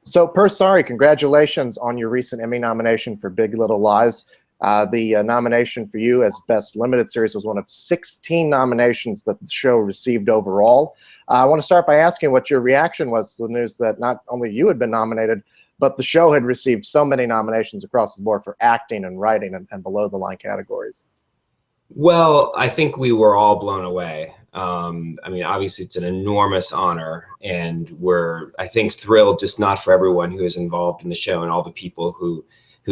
So, per Saari, congratulations on your recent Emmy nomination for Big Little Lies. The nomination for you as Best Limited Series was one of 16 nominations that the show received overall. I want to start by asking what your reaction was to the news that not only you had been nominated, but the show had received so many nominations across the board for acting and writing and below-the-line categories. Well, I think we were all blown away. I mean, obviously, it's an enormous honor, and we're, I think, thrilled, just not for everyone who is involved in the show and all the people who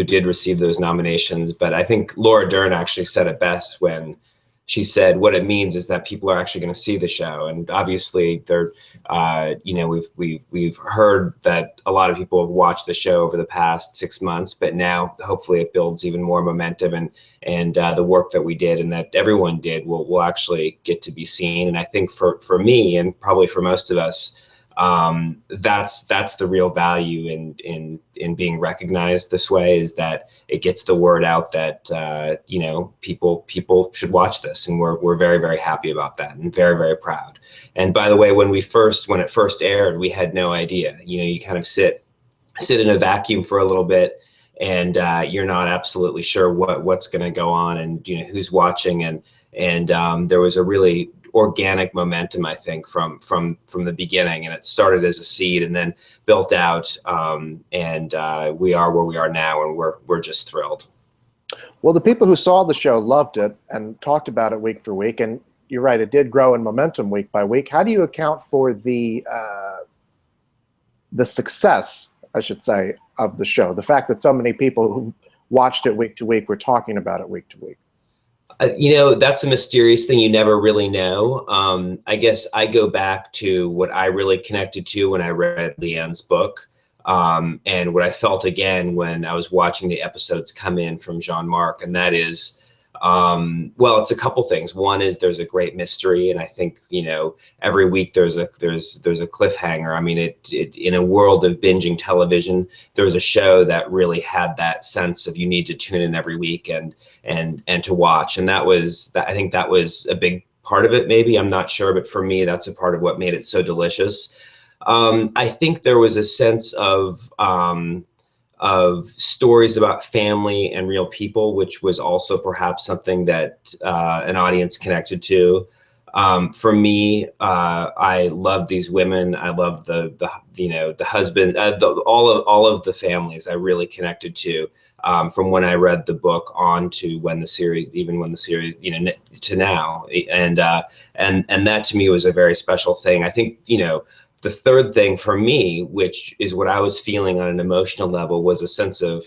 did receive those nominations. But I think Laura Dern actually said it best when she said what it means is that people are actually going to see the show. And obviously, they're, you know, we've heard that a lot of people have watched the show over the past 6 months, but now hopefully it builds even more momentum, and the work that we did and that everyone did will actually get to be seen. And I think for me, and probably for most of us, that's the real value in being recognized this way, is that it gets the word out that you know, people should watch this, and we're very, very happy about that and very, very proud. And by the way, when it first aired, we had no idea. You know, you kind of sit in a vacuum for a little bit, and you're not absolutely sure what's going to go on, and you know who's watching, and there was a really organic momentum, I think, from the beginning, and it started as a seed and then built out, and we are where we are now, and we're just thrilled. Well, the people who saw the show loved it and talked about it week for week, and you're right, it did grow in momentum week by week. How do you account for the success, I should say, of the show? The fact that so many people who watched it week to week were talking about it week to week. You know, that's a mysterious thing. You never really know. I guess I go back to what I really connected to when I read Leanne's book, and what I felt again when I was watching the episodes come in from Jean-Marc, and that is, well, it's a couple things. One is there's a great mystery, and I think, you know, every week there's a cliffhanger. I mean, it in a world of binging television, there was a show that really had that sense of you need to tune in every week and to watch, and I think that was a big part of it. Maybe, I'm not sure, but for me, that's a part of what made it so delicious. I think there was a sense of stories about family and real people, which was also perhaps something that an audience connected to. For me, I love these women. I love the you know, the husband, all of the families I really connected to, from when I read the book on to when the series, even when the series, you know, to now, and that to me was a very special thing. I think, you know, the third thing for me, which is what I was feeling on an emotional level, was a sense of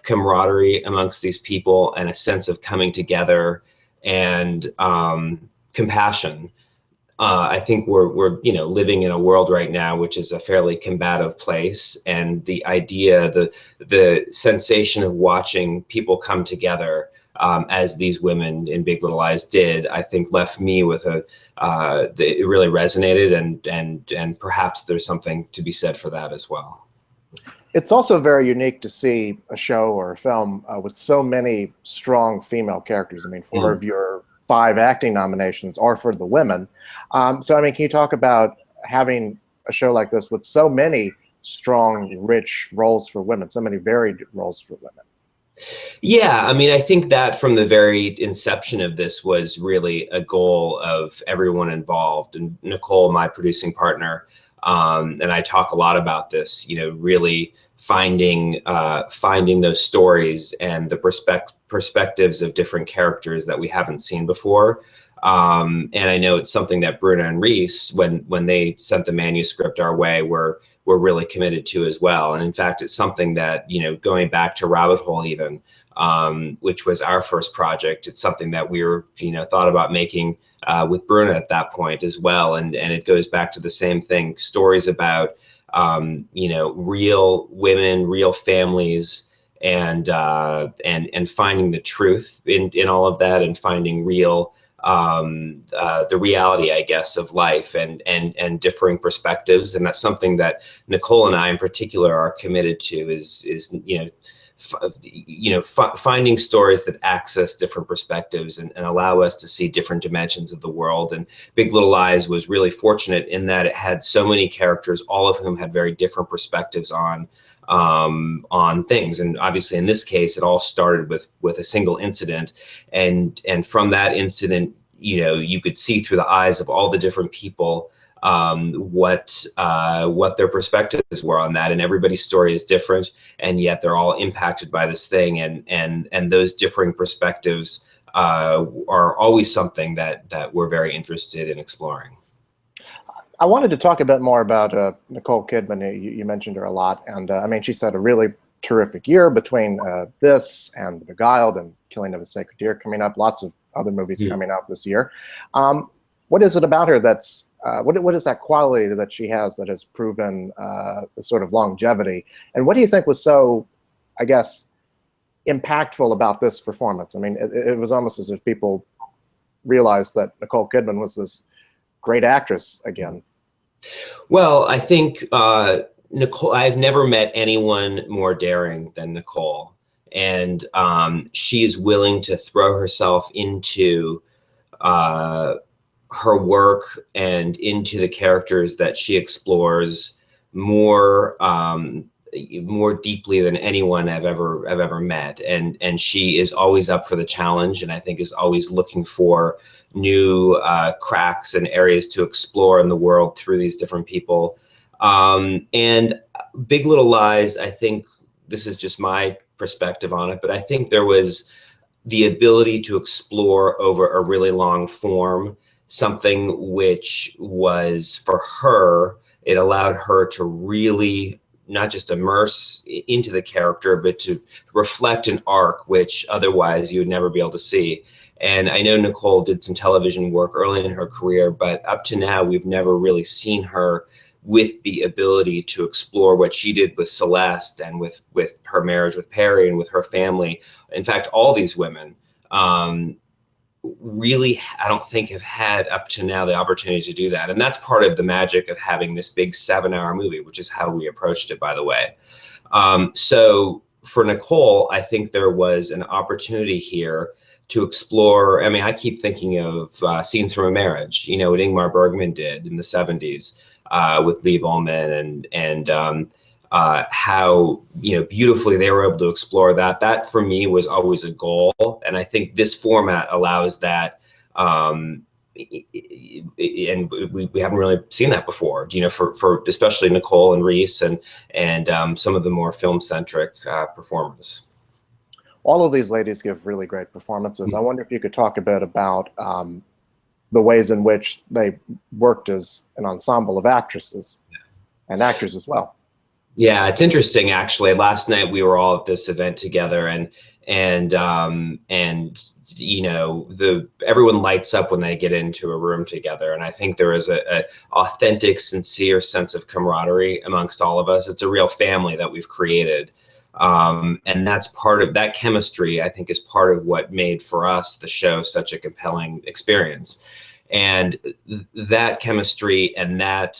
camaraderie amongst these people, and a sense of coming together, and compassion. I think we're you know, living in a world right now which is a fairly combative place, and the idea, the sensation of watching people come together, as these women in Big Little Lies did, I think left me with it really resonated, and perhaps there's something to be said for that as well. It's also very unique to see a show or a film with so many strong female characters. I mean, 4 of your 5 acting nominations are for the women. So, I mean, can you talk about having a show like this with so many strong, rich roles for women, so many varied roles for women? Yeah, I mean, I think that from the very inception of this was really a goal of everyone involved. And Nicole, my producing partner, and I talk a lot about this, you know, really finding those stories and the perspectives of different characters that we haven't seen before. And I know it's something that Bruna and Reese, when they sent the manuscript our way, were really committed to as well. And in fact, it's something that, you know, going back to Rabbit Hole even, which was our first project, it's something that we were, you know, thought about making with Bruna at that point as well. And it goes back to the same thing, stories about, you know, real women, real families, and finding the truth in all of that, and finding real, the reality, I guess, of life, and differing perspectives. And that's something that Nicole and I in particular are committed to, is, you know, finding stories that access different perspectives and allow us to see different dimensions of the world. And Big Little Lies was really fortunate in that it had so many characters, all of whom had very different perspectives on things. And obviously in this case, it all started with a single incident, and from that incident, you could see through the eyes of all the different people what their perspectives were on that. And everybody's story is different, and yet they're all impacted by this thing, and those differing perspectives are always something that we're very interested in exploring. I wanted to talk a bit more about Nicole Kidman. You mentioned her a lot, and I mean, she's had a really terrific year between this and The Beguiled and Killing of a Sacred Deer coming up. Lots of other movies coming out this year. What is it about her that's what is that quality that she has that has proven the sort of longevity? And what do you think was so, I guess, impactful about this performance? I mean, it was almost as if people realized that Nicole Kidman was this great actress again. Well, I think Nicole, I've never met anyone more daring than Nicole. And she is willing to throw herself into her work and into the characters that she explores more deeply than anyone I've ever met. And she is always up for the challenge, and I think is always looking for new cracks and areas to explore in the world through these different people. And Big Little Lies, I think, this is just my perspective on it, but I think there was the ability to explore over a really long form something which was, for her, it allowed her to really not just immerse into the character, but to reflect an arc which otherwise you would never be able to see. And I know Nicole did some television work early in her career, but up to now, we've never really seen her with the ability to explore what she did with Celeste and with her marriage with Perry and with her family. In fact, all these women really, I don't think, have had up to now the opportunity to do that. And that's part of the magic of having this big 7-hour movie, which is how we approached it, by the way. So for Nicole, I think there was an opportunity here to explore. I mean, I keep thinking of Scenes from a Marriage, what Ingmar Bergman did in the 70s with Liv Ullmann, and how beautifully they were able to explore that. That for me was always a goal, and I think this format allows that. And we haven't really seen that before, for especially Nicole and Reese and some of the more film-centric performers. All of these ladies give really great performances. I wonder if you could talk a bit about the ways in which they worked as an ensemble of actresses and actors as well. Yeah, it's interesting, actually. Last night we were all at this event together, and everyone lights up when they get into a room together. And I think there is a authentic, sincere sense of camaraderie amongst all of us. It's a real family that we've created. And that's part of that chemistry, I think, is part of what made for us the show such a compelling experience. And that chemistry and that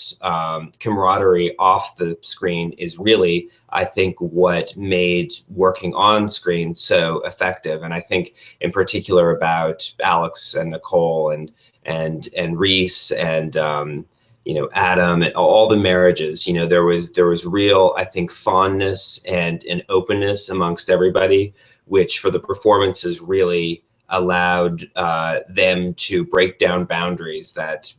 camaraderie off the screen is really, I think, what made working on screen so effective. And I think in particular about Alex and Nicole and Reese and Adam and all the marriages. There was real, I think, fondness and an openness amongst everybody, which for the performances really allowed them to break down boundaries that,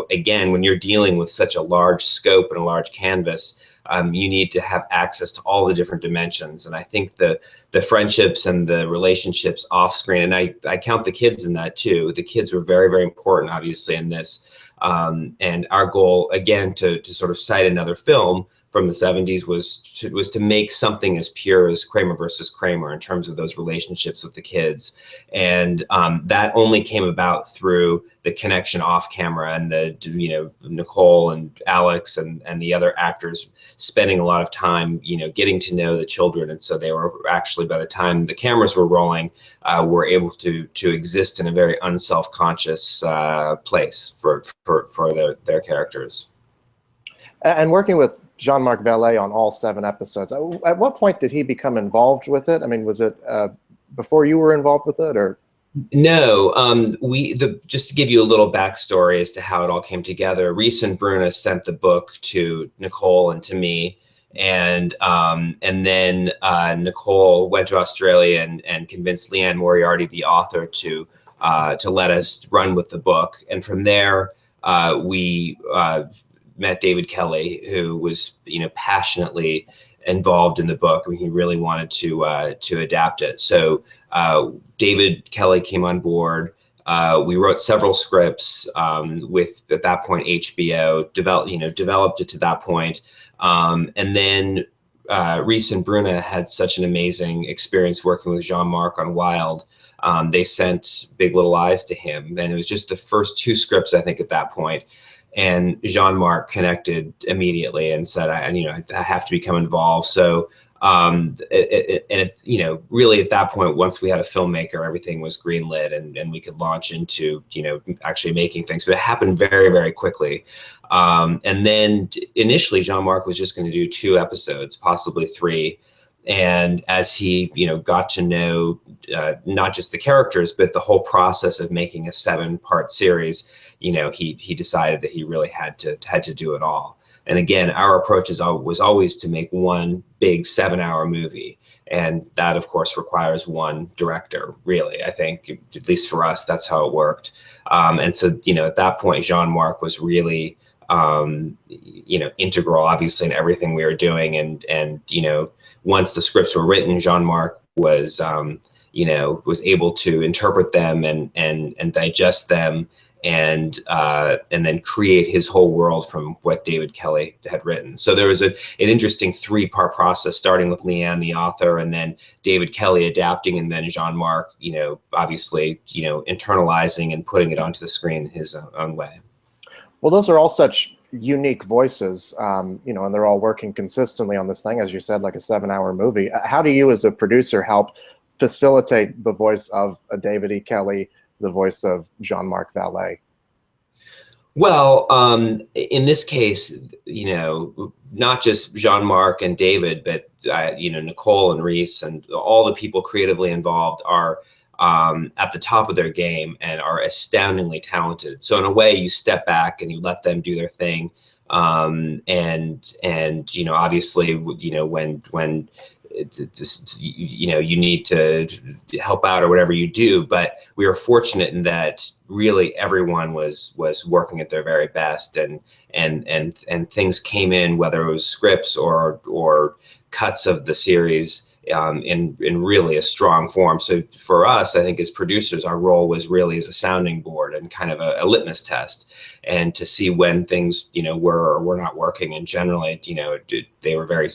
again, when you're dealing with such a large scope and a large canvas, you need to have access to all the different dimensions. And I think the friendships and the relationships off screen, and I count the kids in that too. The kids were very, very important, obviously, in this. And our goal, again, to sort of cite another film from the 70s was to make something as pure as Kramer versus Kramer in terms of those relationships with the kids. And that only came about through the connection off camera and Nicole and Alex and the other actors spending a lot of time, getting to know the children. And so they were actually, by the time the cameras were rolling, were able to exist in a very unself-conscious place for their characters. And working with Jean-Marc Vallée on all 7 episodes, at what point did he become involved with it? I mean, was it before you were involved with it, or? No, just to give you a little backstory as to how it all came together, Reese and Bruna sent the book to Nicole and to me, and then Nicole went to Australia and convinced Leanne Moriarty, the author, to let us run with the book, and from there we met David Kelley, who was passionately involved in the book. I mean, he really wanted to adapt it. So David Kelley came on board. We wrote several scripts with, at that point, HBO. Developed it to that point, and then Reese and Bruna had such an amazing experience working with Jean-Marc on Wild. They sent Big Little Lies to him, and it was just the first 2 scripts, I think, at that point. And Jean-Marc connected immediately and said, I have to become involved. So, really at that point, once we had a filmmaker, everything was greenlit and we could launch into, actually making things. But it happened very, very quickly. And then initially, Jean-Marc was just going to do 2 episodes, possibly 3. And as he, got to know not just the characters, but the whole process of making a 7-part series, he decided that he really had to do it all. And again, our approach was always to make one big 7-hour movie. And that, of course, requires one director, really. I think, at least for us, that's how it worked. And so, at that point, Jean-Marc was really, integral, obviously, in everything we were doing. And once the scripts were written, Jean-Marc was, was able to interpret them and digest them, and then create his whole world from what David Kelley had written. So there was an interesting 3-part process, starting with Leanne, the author, and then David Kelley adapting, and then Jean-Marc, obviously, internalizing and putting it onto the screen his own way. Well, those are all such unique voices, and they're all working consistently on this thing, as you said, like a 7-hour movie. How do you, as a producer, help facilitate the voice of a David E. Kelley, the voice of Jean-Marc Vallée? Well, in this case, not just Jean-Marc and David, but Nicole and Reese and all the people creatively involved are at the top of their game and are astoundingly talented. So in a way, you step back and you let them do their thing. Obviously, when you need to help out or whatever you do, but we were fortunate in that really everyone was working at their very best, and things came in, whether it was scripts or cuts of the series, in really a strong form. So for us, I think as producers, our role was really as a sounding board and kind of a litmus test, and to see when things were or were not working. And generally, they were very,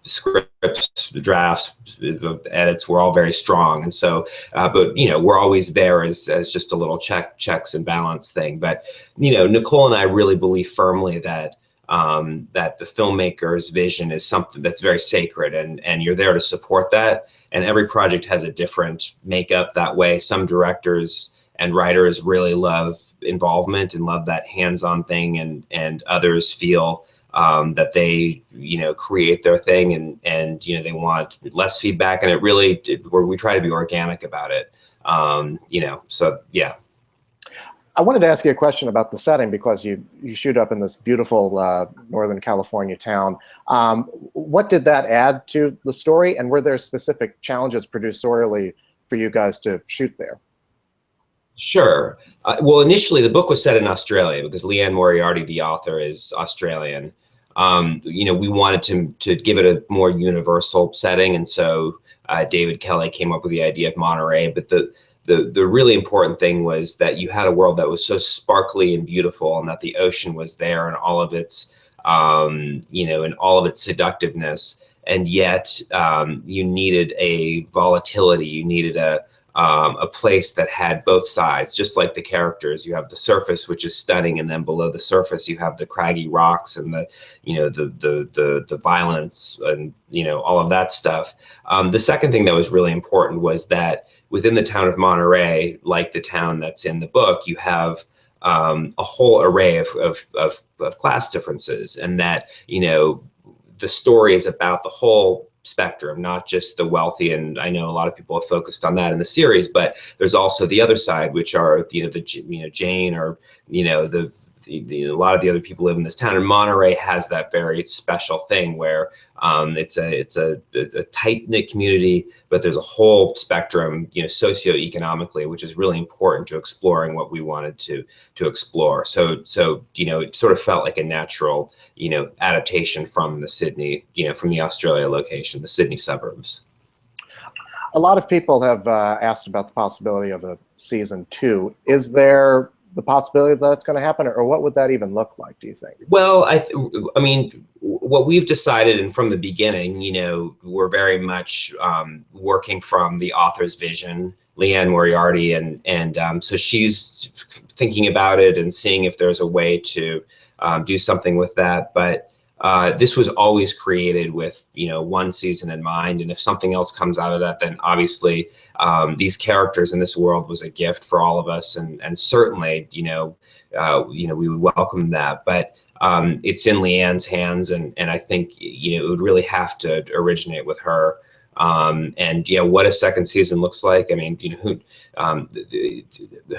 scripts, the drafts, the edits were all very strong. And so, but we're always there as just a little checks and balance thing. But Nicole and I really believe firmly that that the filmmaker's vision is something that's very sacred, and you're there to support that. And every project has a different makeup that way. Some directors and writers really love involvement and love that hands-on thing, and others feel that they create their thing and they want less feedback, and we try to be organic about it. So yeah. I wanted to ask you a question about the setting, because you shoot up in this beautiful Northern California town. What did that add to the story, and were there specific challenges producerially for you guys to shoot there? Sure. Well, initially the book was set in Australia because Leanne Moriarty, the author, is Australian. We wanted to give it a more universal setting, and so David Kelley came up with the idea of Monterey. But the really important thing was that you had a world that was so sparkly and beautiful, and that the ocean was there in all of its, in all of its seductiveness, and yet you needed a volatility. You needed a place that had both sides, just like the characters. You have the surface, which is stunning, and then below the surface you have the craggy rocks and the violence and all of that stuff. The second thing that was really important was that within the town of Monterey, like the town that's in the book, you have a whole array of class differences, and that, you know, the story is about the whole spectrum, not just the wealthy. And I know a lot of people have focused on that in the series, but there's also the other side, which are, you know, Jane, or, you know, a lot of the other people live in this town. And Monterey has that very special thing where it's a tight-knit community, but there's a whole spectrum, you know, socioeconomically, which is really important to exploring what we wanted to explore. So you know, it sort of felt like a natural, you know, adaptation from the Sydney, you know, from the Australia location, the Sydney suburbs. A lot of people have asked about the possibility of a season 2. Is there the possibility that that's going to happen, or what would that even look like, do you think? Well, I mean, what we've decided, and from the beginning, you know, we're very much working from the author's vision, Liane Moriarty, and so she's thinking about it and seeing if there's a way to do something with that. But this was always created with, you know, one season in mind, and if something else comes out of that, then obviously these characters in this world was a gift for all of us, and certainly, you know, we would welcome that. But it's in Leanne's hands, and I think, you know, it would really have to originate with her. And yeah, what a second season looks like, I mean, you know,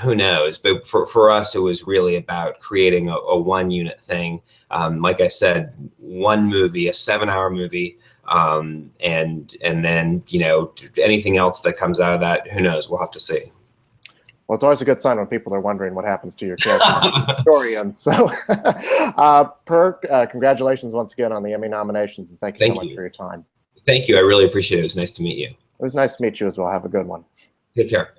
who knows? But for us, it was really about creating a one unit thing. Like I said, one movie, a 7-hour movie, and then, you know, anything else that comes out of that, who knows? We'll have to see. Well, it's always a good sign when people are wondering what happens to your character historians. So, congratulations once again on the Emmy nominations, and thank you so much for your time. Thank you. I really appreciate it. It was nice to meet you. It was nice to meet you as well. Have a good one. Take care.